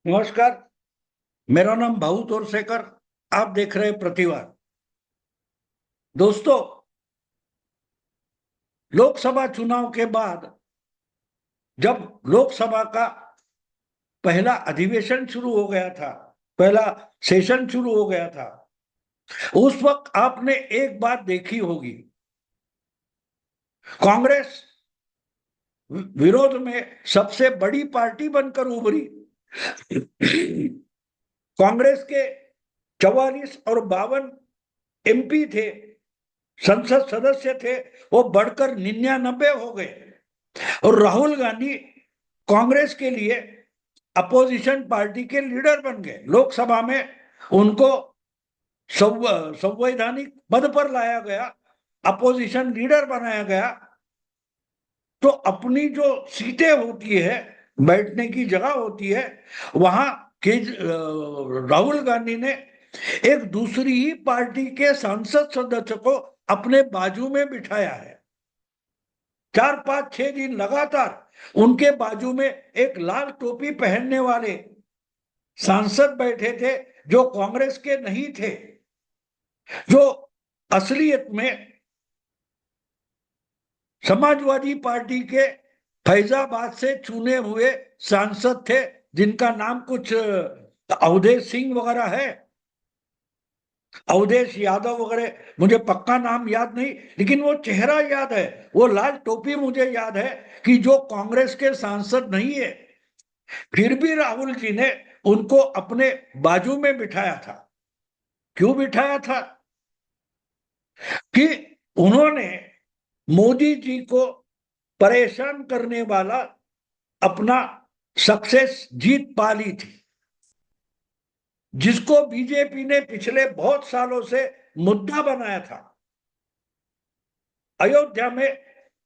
नमस्कार। मेरा नाम भाऊ तोरसेकर। आप देख रहे हैं प्रतिवाद। दोस्तों, लोकसभा चुनाव के बाद जब लोकसभा का पहला अधिवेशन शुरू हो गया था, पहला सेशन शुरू हो गया था, उस वक्त आपने एक बात देखी होगी। कांग्रेस विरोध में सबसे बड़ी पार्टी बनकर उभरी। कांग्रेस के 44 और 52 एमपी थे, संसद सदस्य थे, वो बढ़कर 99 हो गए। और राहुल गांधी कांग्रेस के लिए अपोजिशन पार्टी के लीडर बन गए। लोकसभा में उनको संवैधानिक पद पर लाया गया, अपोजिशन लीडर बनाया गया। तो अपनी जो सीटें होती है, बैठने की जगह होती है, वहां के राहुल गांधी ने एक दूसरी ही पार्टी के सांसद सदस्य को अपने बाजू में बिठाया है। 4 5 6 दिन लगातार उनके बाजू में एक लाल टोपी पहनने वाले सांसद बैठे थे, जो कांग्रेस के नहीं थे, जो असलियत में समाजवादी पार्टी के फैजाबाद से चुने हुए सांसद थे, जिनका नाम कुछ अवधेश सिंह वगैरह है, अवधेश यादव वगैरह, मुझे पक्का नाम याद नहीं, लेकिन वो चेहरा याद है, वो लाल टोपी मुझे याद है कि जो कांग्रेस के सांसद नहीं है, फिर भी राहुल जी ने उनको अपने बाजू में बिठाया था। क्यों बिठाया था? कि उन्होंने मोदी जी को परेशान करने वाला अपना सक्सेस जीत पा ली थी, जिसको बीजेपी ने पिछले बहुत सालों से मुद्दा बनाया था। अयोध्या में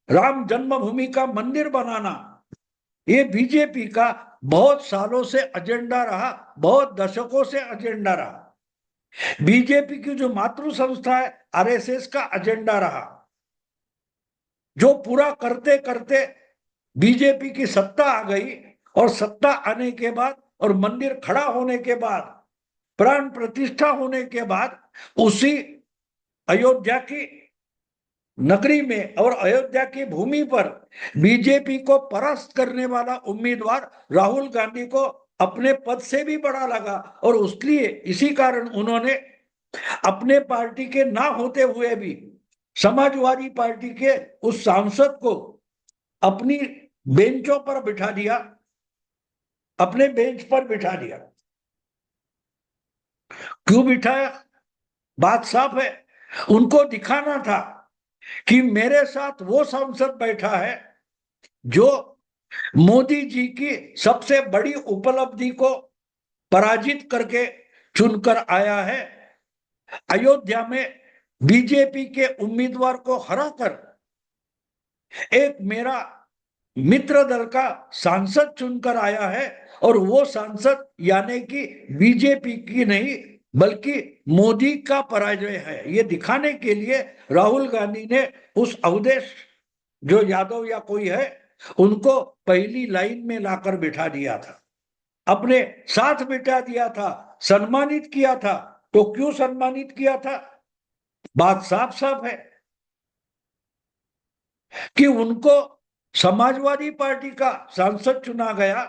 राम जन्मभूमि का मंदिर बनाना, ये बीजेपी का बहुत सालों से एजेंडा रहा, बहुत दशकों से एजेंडा रहा। बीजेपी की जो मातृ संस्था है, आरएसएस का एजेंडा रहा, जो पूरा करते करते बीजेपी की सत्ता आ गई। और सत्ता आने के बाद और मंदिर खड़ा होने के बाद, प्राण प्रतिष्ठा होने के बाद, उसी अयोध्या की नगरी में और अयोध्या की भूमि पर बीजेपी को परास्त करने वाला उम्मीदवार राहुल गांधी को अपने पद से भी बड़ा लगा। और उसलिए इसी कारण उन्होंने अपने पार्टी के ना होते हुए भी समाजवादी पार्टी के उस सांसद को अपनी बेंचों पर बिठा दिया, अपने बेंच पर बिठा दिया। क्यों बिठाया? बात साफ है, उनको दिखाना था कि मेरे साथ वो सांसद बैठा है जो मोदी जी की सबसे बड़ी उपलब्धि को पराजित करके चुनकर आया है। अयोध्या में बीजेपी के उम्मीदवार को हराकर एक मेरा मित्र दल का सांसद चुनकर आया है। और वो सांसद यानी कि बीजेपी की नहीं, बल्कि मोदी का पराजय है। ये दिखाने के लिए राहुल गांधी ने उस अवधेश जो यादव या कोई है, उनको पहली लाइन में लाकर बिठा दिया था, अपने साथ बिठा दिया था, सम्मानित किया था। तो क्यों सम्मानित किया था? बात साफ साफ है कि उनको समाजवादी पार्टी का सांसद चुना गया।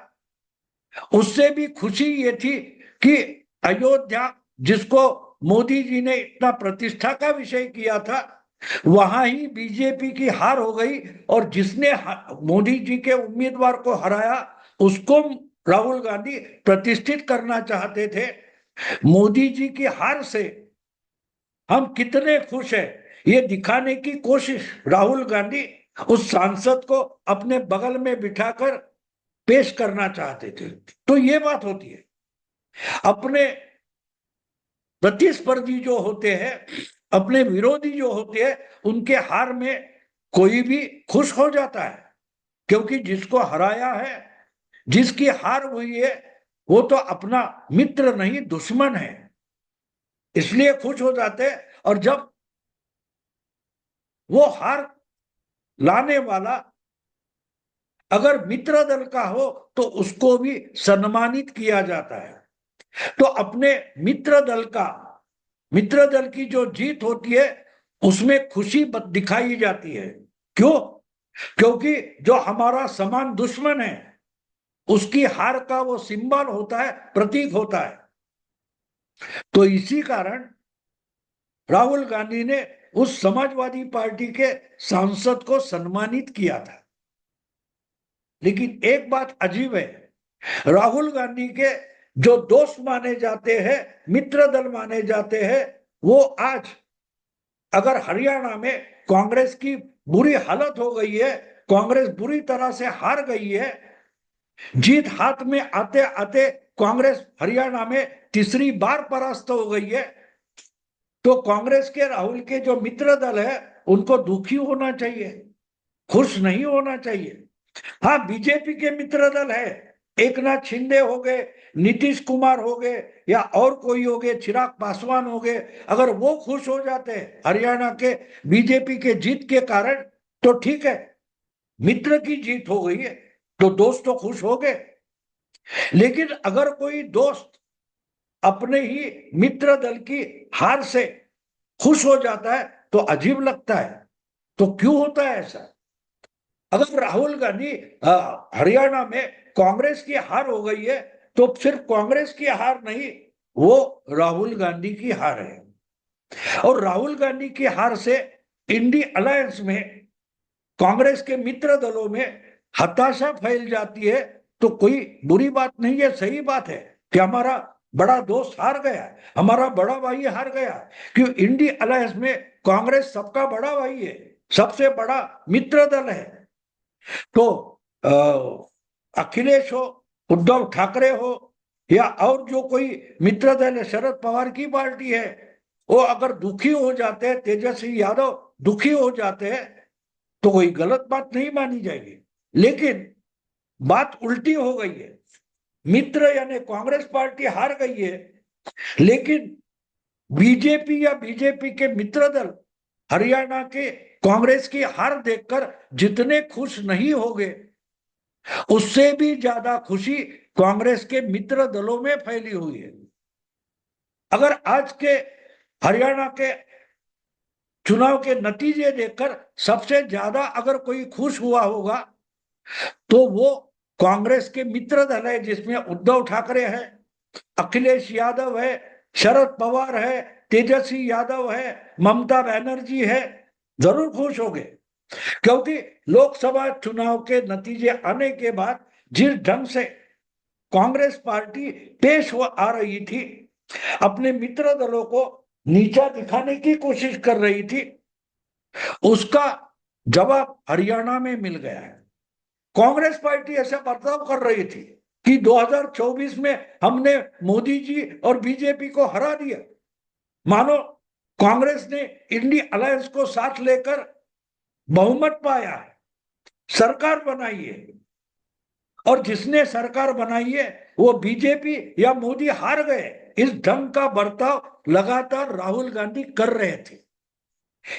उससे भी खुशी ये थी कि अयोध्या, जिसको मोदी जी ने इतना प्रतिष्ठा का विषय किया था, वहां ही बीजेपी की हार हो गई। और जिसने मोदी जी के उम्मीदवार को हराया, उसको राहुल गांधी प्रतिष्ठित करना चाहते थे। मोदी जी की हार से हम कितने खुश हैं, ये दिखाने की कोशिश राहुल गांधी उस सांसद को अपने बगल में बिठाकर पेश करना चाहते थे। तो ये बात होती है। अपने प्रतिस्पर्धी जो होते हैं, अपने विरोधी जो होते हैं, उनके हार में कोई भी खुश हो जाता है, क्योंकि जिसको हराया है, जिसकी हार हुई है, वो तो अपना मित्र नहीं दुश्मन है, इसलिए खुश हो जाते हैं। और जब वो हार लाने वाला अगर मित्र दल का हो तो उसको भी सम्मानित किया जाता है। तो अपने मित्र दल की जो जीत होती है उसमें खुशी दिखाई जाती है। क्यों? क्योंकि जो हमारा समान दुश्मन है उसकी हार का वो सिंबल होता है, प्रतीक होता है। तो इसी कारण राहुल गांधी ने उस समाजवादी पार्टी के सांसद को सम्मानित किया था। लेकिन एक बात अजीब है, राहुल गांधी के जो दोस्त माने जाते हैं, मित्र दल माने जाते हैं, वो आज अगर हरियाणा में कांग्रेस की बुरी हालत हो गई है, कांग्रेस बुरी तरह से हार गई है, जीत हाथ में आते आते कांग्रेस हरियाणा में तीसरी बार परास्त हो गई है, तो कांग्रेस के राहुल के जो मित्र दल है उनको दुखी होना चाहिए, खुश नहीं होना चाहिए। हाँ, बीजेपी के मित्र दल है, एक नाथ शिंदे हो गए, नीतीश कुमार हो गए, या और कोई हो गए, चिराग पासवान हो गए, अगर वो खुश हो जाते हैं हरियाणा के बीजेपी के जीत के कारण तो ठीक है, मित्र की जीत हो गई है तो दोस्त तो खुश हो गए। लेकिन अगर कोई दोस्त अपने ही मित्र दल की हार से खुश हो जाता है तो अजीब लगता है। तो क्यों होता है ऐसा? अगर राहुल गांधी हरियाणा में कांग्रेस की हार हो गई है तो सिर्फ कांग्रेस की हार नहीं, वो राहुल गांधी की हार है। और राहुल गांधी की हार से इंडी अलायंस में कांग्रेस के मित्र दलों में हताशा फैल जाती है तो कोई बुरी बात नहीं है, सही बात है कि हमारा बड़ा दोस्त हार गया है, हमारा बड़ा भाई हार गया है। क्यों? इंडी अलायंस में कांग्रेस सबका बड़ा भाई है, सबसे बड़ा मित्र दल है। तो अखिलेश हो, उद्धव ठाकरे हो, या और जो कोई मित्र दल है, शरद पवार की पार्टी है, वो अगर दुखी हो जाते हैं, तेजस्वी यादव दुखी हो जाते हैं तो कोई गलत बात नहीं मानी जाएगी। लेकिन बात उल्टी हो गई है, मित्र यानी कांग्रेस पार्टी हार गई है, लेकिन बीजेपी या बीजेपी के मित्र दल हरियाणा के कांग्रेस की हार देखकर जितने खुश नहीं होंगे, उससे भी ज्यादा खुशी कांग्रेस के मित्र दलों में फैली हुई है। अगर आज के हरियाणा के चुनाव के नतीजे देखकर सबसे ज्यादा अगर कोई खुश हुआ होगा तो वो कांग्रेस के मित्र दल है, जिसमें उद्धव ठाकरे है, अखिलेश यादव है, शरद पवार है, तेजस्वी यादव है, ममता बनर्जी है। जरूर खुश हो गए, क्योंकि लोकसभा चुनाव के नतीजे आने के बाद जिस ढंग से कांग्रेस पार्टी पेश हो आ रही थी, अपने मित्र दलों को नीचा दिखाने की कोशिश कर रही थी, उसका जवाब हरियाणा में मिल गया है। कांग्रेस पार्टी ऐसा बर्ताव कर रही थी कि 2024 में हमने मोदी जी और बीजेपी को हरा दिया, मानो कांग्रेस ने इंडी अलायंस को साथ लेकर बहुमत पाया है, सरकार बनाई है, और जिसने सरकार बनाई है वो बीजेपी या मोदी हार गए। इस ढंग का बर्ताव लगातार राहुल गांधी कर रहे थे।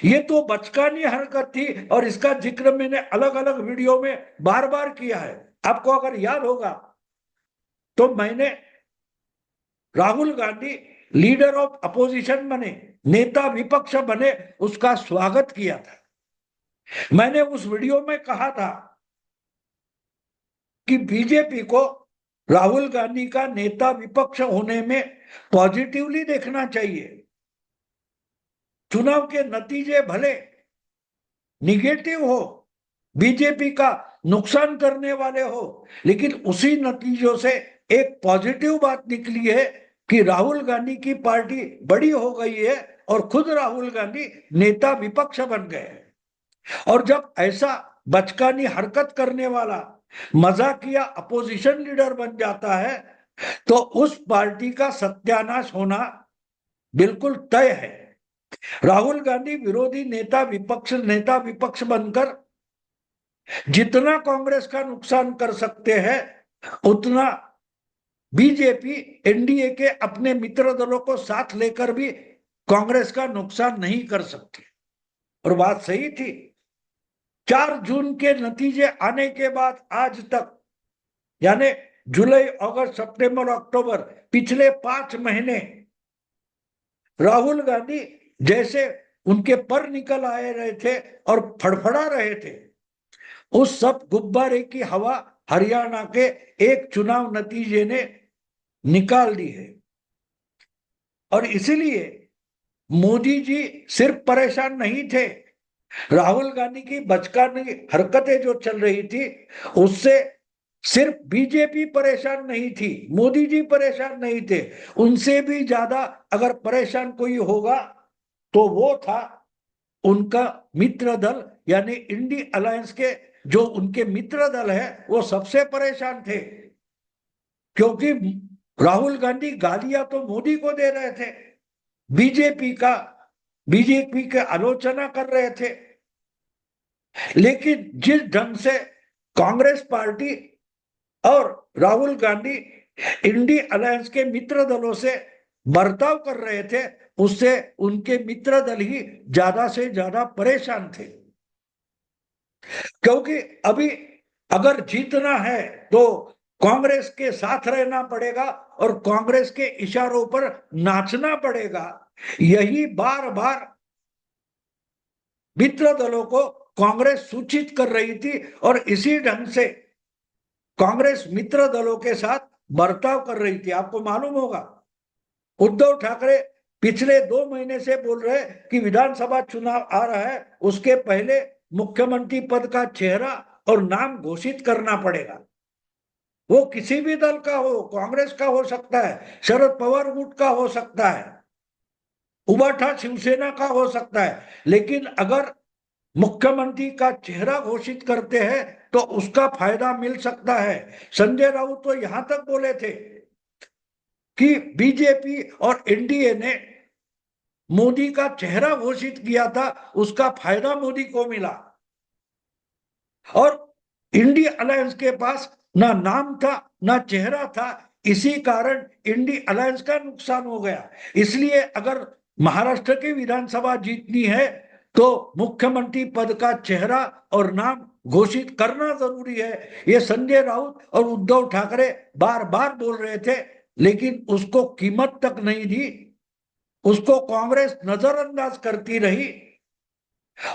ये तो बचकानी हरकत थी और इसका जिक्र मैंने अलग अलग वीडियो में बार बार किया है। आपको अगर याद होगा तो मैंने Rahul Gandhi leader of opposition बने, नेता विपक्ष बने, उसका स्वागत किया था। मैंने उस वीडियो में कहा था कि बीजेपी को राहुल गांधी का नेता विपक्ष होने में पॉजिटिवली देखना चाहिए। चुनाव के नतीजे भले निगेटिव हो, बीजेपी का नुकसान करने वाले हो, लेकिन उसी नतीजों से एक पॉजिटिव बात निकली है कि राहुल गांधी की पार्टी बड़ी हो गई है और खुद राहुल गांधी नेता विपक्ष बन गए हैं। और जब ऐसा बचकानी हरकत करने वाला मजाकिया अपोजिशन लीडर बन जाता है तो उस पार्टी का सत्यानाश होना बिल्कुल तय है। राहुल गांधी विरोधी नेता विपक्ष बनकर जितना कांग्रेस का नुकसान कर सकते हैं उतना बीजेपी एनडीए के अपने मित्र दलों को साथ लेकर भी कांग्रेस का नुकसान नहीं कर सकती। और बात सही थी, 4 जून के नतीजे आने के बाद आज तक, यानी जुलाई, अगस्त, सितंबर, अक्टूबर, पिछले 5 महीने राहुल गांधी जैसे उनके पर निकल आए रहे थे और फड़फड़ा रहे थे, उस सब गुब्बारे की हवा हरियाणा के एक चुनाव नतीजे ने निकाल दी है। और इसलिए मोदी जी सिर्फ परेशान नहीं थे, राहुल गांधी की बचकानी हरकतें जो चल रही थी उससे सिर्फ बीजेपी परेशान नहीं थी, मोदी जी परेशान नहीं थे, उनसे भी ज्यादा अगर परेशान कोई होगा तो वो था उनका मित्र दल, यानी इंडी अलायंस के जो उनके मित्र दल है वो सबसे परेशान थे, क्योंकि राहुल गांधी गालियां तो मोदी को दे रहे थे, बीजेपी के आलोचना कर रहे थे, लेकिन जिस ढंग से कांग्रेस पार्टी और राहुल गांधी इंडी अलायंस के मित्र दलों से बर्ताव कर रहे थे, उससे उनके मित्र दल ही ज्यादा से ज्यादा परेशान थे। क्योंकि अभी अगर जीतना है तो कांग्रेस के साथ रहना पड़ेगा और कांग्रेस के इशारों पर नाचना पड़ेगा, यही बार बार मित्र दलों को कांग्रेस सूचित कर रही थी और इसी ढंग से कांग्रेस मित्र दलों के साथ बर्ताव कर रही थी। आपको मालूम होगा उद्धव ठाकरे पिछले 2 महीने से बोल रहे कि विधानसभा चुनाव आ रहा है, उसके पहले मुख्यमंत्री पद का चेहरा और नाम घोषित करना पड़ेगा। वो किसी भी दल का हो, कांग्रेस का हो सकता है, शरद पवार गुट का हो सकता है, उबाठा शिवसेना का हो सकता है, लेकिन अगर मुख्यमंत्री का चेहरा घोषित करते हैं तो उसका फायदा मिल सकता है। संजय राउत तो यहां तक बोले थे कि बीजेपी और एनडीए ने मोदी का चेहरा घोषित किया था, उसका फायदा मोदी को मिला, और इंडिया अलायंस के पास ना नाम था ना चेहरा था, इसी कारण इंडिया अलायंस का नुकसान हो गया। इसलिए अगर महाराष्ट्र की विधानसभा जीतनी है तो मुख्यमंत्री पद का चेहरा और नाम घोषित करना जरूरी है। ये संजय राउत और उद्धव ठाकरे बार बार बोल रहे थे, लेकिन उसको कीमत तक नहीं दी, उसको कांग्रेस नजरअंदाज करती रही।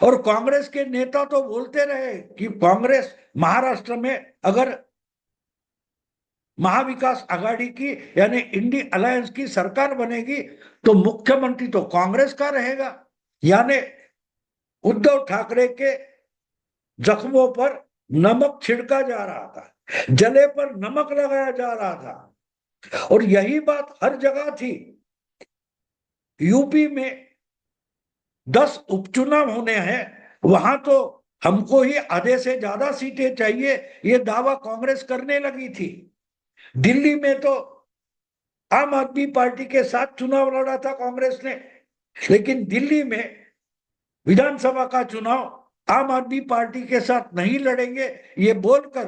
और कांग्रेस के नेता तो बोलते रहे कि कांग्रेस महाराष्ट्र में अगर महाविकास आघाड़ी की यानी इंडी अलायंस की सरकार बनेगी तो मुख्यमंत्री तो कांग्रेस का रहेगा, यानी उद्धव ठाकरे के जख्मों पर नमक छिड़का जा रहा था, जले पर नमक लगाया जा रहा था। और यही बात हर जगह थी। यूपी में 10 उपचुनाव होने हैं, वहां तो हमको ही आधे से ज्यादा सीटें चाहिए, ये दावा कांग्रेस करने लगी थी। दिल्ली में तो आम आदमी पार्टी के साथ चुनाव लड़ा था कांग्रेस ने, लेकिन दिल्ली में विधानसभा का चुनाव आम आदमी पार्टी के साथ नहीं लड़ेंगे, ये बोलकर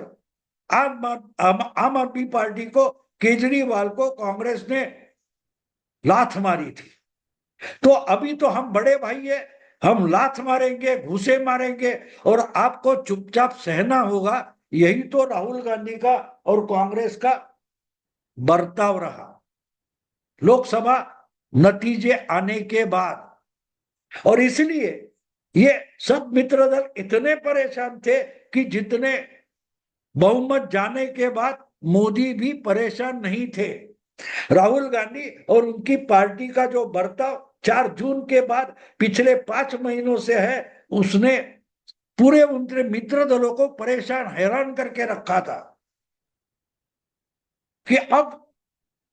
आम आदमी पार्टी को, केजरीवाल को कांग्रेस ने लात मारी थी। तो अभी तो हम बड़े भाई है, हम लात मारेंगे, घूसे मारेंगे और आपको चुपचाप सहना होगा, यही तो राहुल गांधी का और कांग्रेस का बर्ताव रहा। लोकसभा नतीजे आने के बाद, और इसलिए ये सब मित्र दल इतने परेशान थे कि जितने बहुमत जाने के बाद मोदी भी परेशान नहीं थे। राहुल गांधी और उनकी पार्टी का जो बर्ताव 4 जून के बाद पिछले 5 महीनों से है, उसने पूरे उनके मित्र दलों को परेशान हैरान करके रखा था कि अब,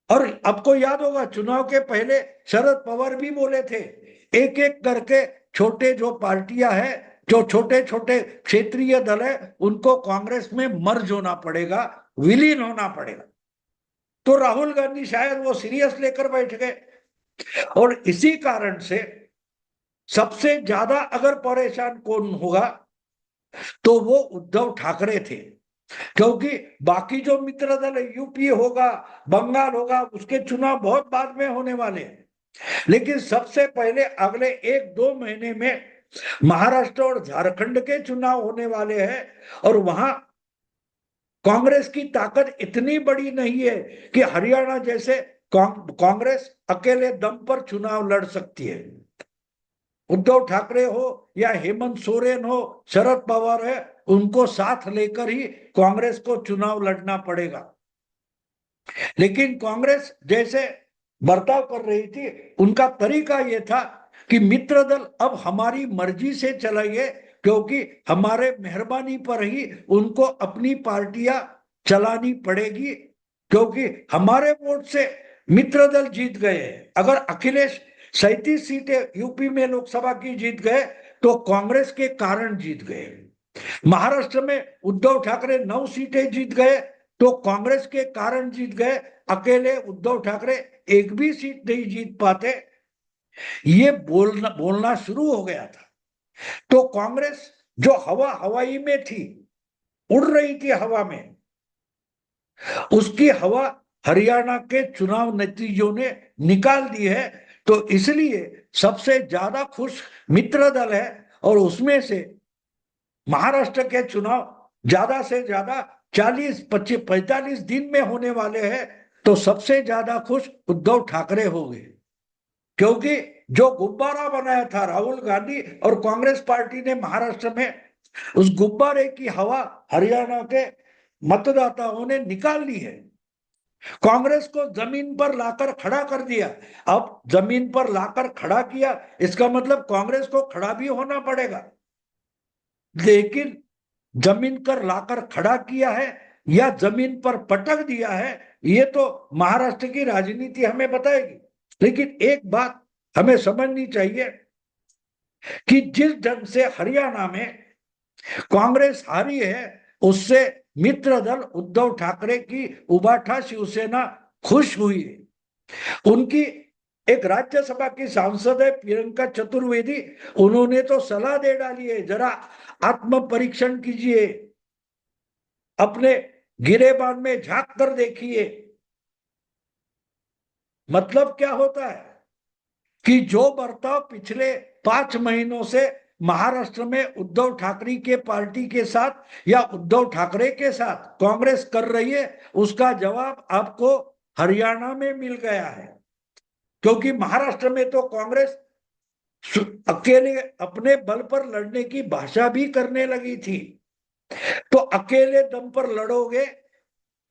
और आपको याद होगा चुनाव के पहले शरद पवार भी बोले थे एक एक करके छोटे जो पार्टियां हैं, जो छोटे छोटे क्षेत्रीय दल है, उनको कांग्रेस में मर्ज होना पड़ेगा, विलीन होना पड़ेगा। तो राहुल गांधी शायद वो सीरियस लेकर बैठ गए, और इसी कारण से सबसे ज्यादा अगर परेशान कौन होगा तो वो उद्धव ठाकरे थे, क्योंकि बाकी जो मित्र दल है, यूपी होगा, बंगाल होगा, उसके चुनाव बहुत बाद में होने वाले हैं, लेकिन सबसे पहले अगले 1-2 महीने में महाराष्ट्र और झारखंड के चुनाव होने वाले हैं और वहां कांग्रेस की ताकत इतनी बड़ी नहीं है कि हरियाणा जैसे कांग्रेस अकेले दम पर चुनाव लड़ सकती है। उद्धव ठाकरे हो या हेमंत सोरेन हो, शरद पवार है, उनको साथ लेकर ही कांग्रेस को चुनाव लड़ना पड़ेगा। लेकिन कांग्रेस जैसे बर्ताव कर रही थी, उनका तरीका यह था कि मित्र दल अब हमारी मर्जी से चलाइए, क्योंकि हमारे मेहरबानी पर ही उनको अपनी पार्टियां चलानी पड़ेगी, क्योंकि हमारे वोट से मित्र दल जीत गए हैं। अगर अखिलेश 37 सीटें यूपी में लोकसभा की जीत गए तो कांग्रेस के कारण जीत गए। महाराष्ट्र में उद्धव ठाकरे 9 सीटें जीत गए तो कांग्रेस के कारण जीत गए। अकेले उद्धव ठाकरे एक भी सीट नहीं जीत पाते, ये बोलना बोलना शुरू हो गया था। तो कांग्रेस जो हवाई में थी, उड़ रही थी हवा में, उसकी हवा हरियाणा के चुनाव नतीजों ने निकाल दी है। तो इसलिए सबसे ज्यादा खुश मित्र दल है और उसमें से महाराष्ट्र के चुनाव ज्यादा से ज्यादा 40-45 दिन में होने वाले हैं, तो सबसे ज्यादा खुश उद्धव ठाकरे होंगे, क्योंकि जो गुब्बारा बनाया था राहुल गांधी और कांग्रेस पार्टी ने महाराष्ट्र में, उस गुब्बारे की हवा हरियाणा के मतदाताओं ने निकाल ली है। कांग्रेस को जमीन पर लाकर खड़ा कर दिया। अब जमीन पर लाकर खड़ा किया, इसका मतलब कांग्रेस को खड़ा भी होना पड़ेगा। लेकिन जमीन पर लाकर खड़ा किया है या जमीन पर पटक दिया है, ये तो महाराष्ट्र की राजनीति हमें बताएगी। लेकिन एक बात हमें समझनी चाहिए कि जिस ढंग से हरियाणा में कांग्रेस हारी है, उससे मित्र दल उद्धव ठाकरे की उबाठा शिवसेना खुश हुई है। उनकी एक राज्यसभा की सांसद है प्रियंका चतुर्वेदी, उन्होंने तो सलाह दे डाली है, जरा आत्म परीक्षण कीजिए, अपने गिरेबान में झांक कर देखिए। मतलब क्या होता है कि जो बर्ताव पिछले 5 महीनों से महाराष्ट्र में उद्धव ठाकरे के पार्टी के साथ या उद्धव ठाकरे के साथ कांग्रेस कर रही है, उसका जवाब आपको हरियाणा में मिल गया है। क्योंकि महाराष्ट्र में तो कांग्रेस अकेले अपने बल पर लड़ने की भाषा भी करने लगी थी। तो अकेले दम पर लड़ोगे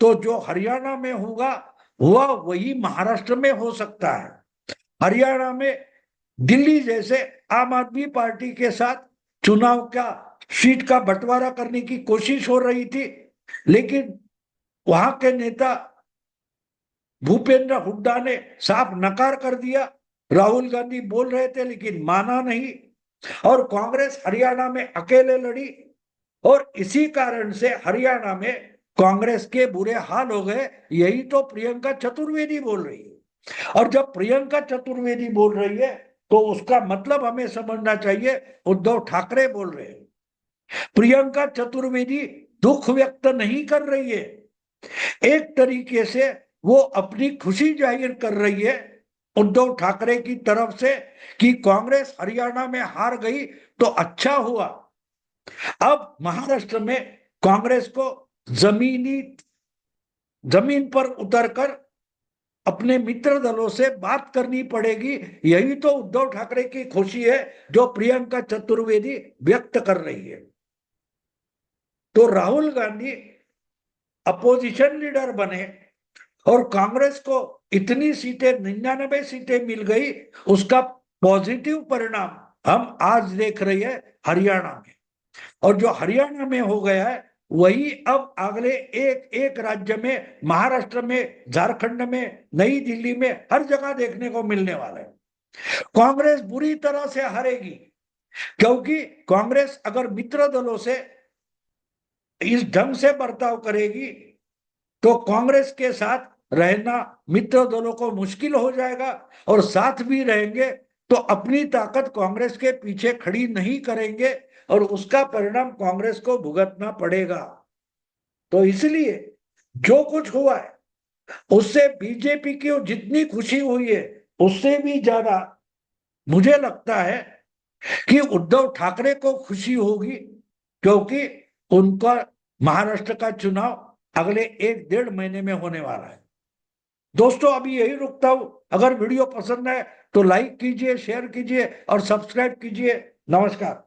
तो जो हरियाणा में होगा हुआ वही महाराष्ट्र में हो सकता है। हरियाणा में दिल्ली जैसे आम आदमी पार्टी के साथ चुनाव का सीट का बंटवारा करने की कोशिश हो रही थी, लेकिन वहां के नेता भूपेंद्र हुड्डा ने साफ नकार कर दिया। राहुल गांधी बोल रहे थे लेकिन माना नहीं, और कांग्रेस हरियाणा में अकेले लड़ी, और इसी कारण से हरियाणा में कांग्रेस के बुरे हाल हो गए। यही तो प्रियंका चतुर्वेदी बोल रही है। और जब प्रियंका चतुर्वेदी बोल रही है तो उसका मतलब हमें समझना चाहिए उद्धव ठाकरे बोल रहे हैं। प्रियंका चतुर्वेदी दुख व्यक्त नहीं कर रही है, एक तरीके से वो अपनी खुशी जाहिर कर रही है उद्धव ठाकरे की तरफ से कि कांग्रेस हरियाणा में हार गई तो अच्छा हुआ। अब महाराष्ट्र में कांग्रेस को जमीन पर उतरकर अपने मित्र दलों से बात करनी पड़ेगी। यही तो उद्धव ठाकरे की खुशी है जो प्रियंका चतुर्वेदी व्यक्त कर रही है। तो राहुल गांधी अपोजिशन लीडर बने और कांग्रेस को इतनी सीटें 99 सीटें मिल गई, उसका पॉजिटिव परिणाम हम आज देख रहे हैं हरियाणा में। और जो हरियाणा में हो गया है वही अब अगले एक एक राज्य में, महाराष्ट्र में, झारखंड में, नई दिल्ली में, हर जगह देखने को मिलने वाला है। कांग्रेस बुरी तरह से हारेगी, क्योंकि कांग्रेस अगर मित्र दलों से इस ढंग से बर्ताव करेगी तो कांग्रेस के साथ रहना मित्र दलों को मुश्किल हो जाएगा, और साथ भी रहेंगे तो अपनी ताकत कांग्रेस के पीछे खड़ी नहीं करेंगे और उसका परिणाम कांग्रेस को भुगतना पड़ेगा। तो इसलिए जो कुछ हुआ है उससे बीजेपी की जितनी खुशी हुई है उससे भी ज्यादा मुझे लगता है कि उद्धव ठाकरे को खुशी होगी क्योंकि उनका महाराष्ट्र का चुनाव अगले 1-1.5 महीने में होने वाला है। दोस्तों अभी यही रुकता हूं। अगर वीडियो पसंद है तो लाइक कीजिए, शेयर कीजिए और सब्सक्राइब कीजिए। नमस्कार।